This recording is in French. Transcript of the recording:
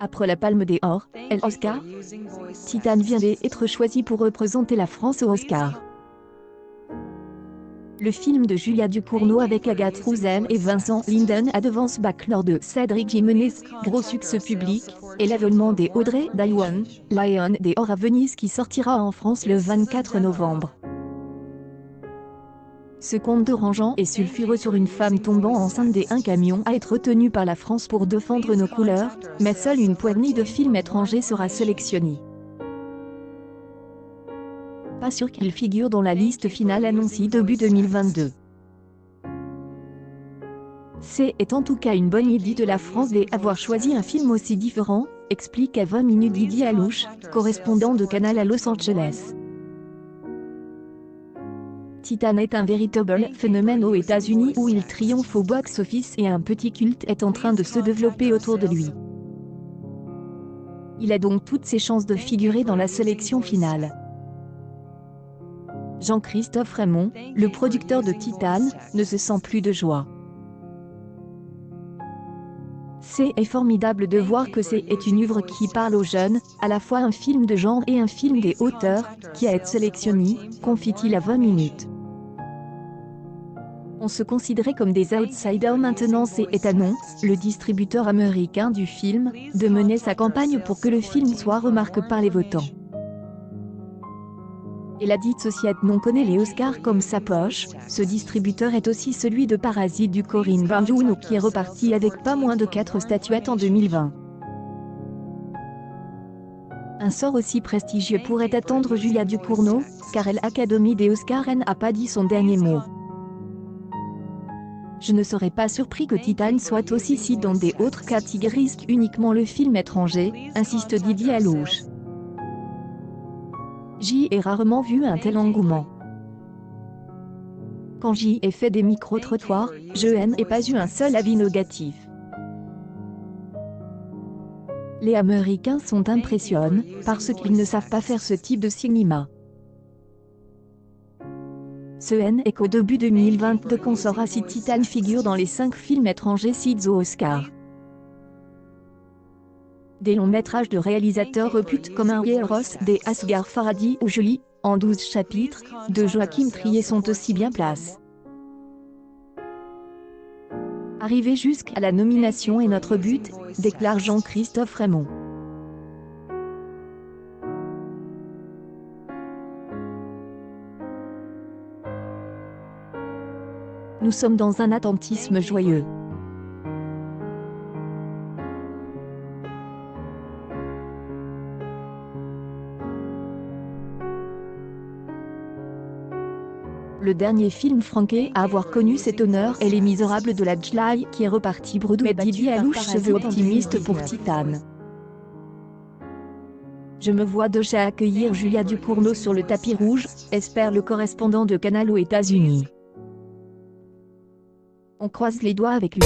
Après la Palme d'Or, et l'Oscar, Titane vient d'être choisi pour représenter la France au Oscar. Le film de Julia Ducournau avec Agathe Roussel et Vincent Linden a devance Bachelor de Cédric Jimenez, gros succès public, et l'avènement des Audrey Diwan, Lion d'Or à Venise qui sortira en France le 24 novembre. Ce conte dérangeant et sulfureux sur une femme tombant enceinte d'un camion a été retenu par la France pour défendre nos couleurs, mais seule une poignée de films étrangers sera sélectionnée. Pas sûr qu'il figure dans la liste finale annoncée début 2022. C'est en tout cas une bonne idée de la France d'avoir choisi un film aussi différent, explique à 20 minutes Didier Alouche, correspondant de Canal à Los Angeles. Titane est un véritable phénomène aux États-Unis où il triomphe au box-office et un petit culte est en train de se développer autour de lui. Il a donc toutes ses chances de figurer dans la sélection finale. Jean-Christophe Raymond, le producteur de Titane, ne se sent plus de joie. C'est formidable de voir que c'est une œuvre qui parle aux jeunes, à la fois un film de genre et un film des auteurs, qui a été sélectionné, confie-t-il à 20 minutes. On se considérait comme des outsiders maintenant c'est étonnant, le distributeur américain du film, de mener sa campagne pour que le film soit remarqué par les votants. Et la dite société non connaît les Oscars comme sa poche, ce distributeur est aussi celui de Parasite du Corinne Bong qui est reparti avec pas moins de 4 statuettes en 2020. Un sort aussi prestigieux pourrait attendre Julia Ducournau, car l'Académie des Oscars n'a pas dit son dernier mot. Je ne serais pas surpris que Titane soit aussi si dans des autres catégories uniquement le film étranger, insiste Didier Alouche. J'y ai rarement vu un tel engouement. Quand j'y ai fait des micro-trottoirs, je n'ai pas eu un seul avis négatif. Les Américains sont impressionnants, parce qu'ils ne savent pas faire ce type de cinéma. Ce est qu'au début 2022 qu'on saura si Titane figure dans les 5 films étrangers cités aux Oscars. Des longs métrages de réalisateurs reputés comme un Eros des Asghar Farhadi ou Julie, en 12 chapitres, de Joachim Trier sont aussi bien placés. Arriver jusqu'à la nomination est notre but, déclare Jean-Christophe Raymond. Nous sommes dans un attentisme joyeux. Le dernier film franqué à avoir connu cet honneur est Les Misérables de la Jlai qui est reparti bredouille et Didier Alouche se veut optimiste pour Titane. Je me vois déjà accueillir Julia Ducournau sur le tapis rouge, espère le correspondant de Canal aux États-Unis. On croise les doigts avec lui.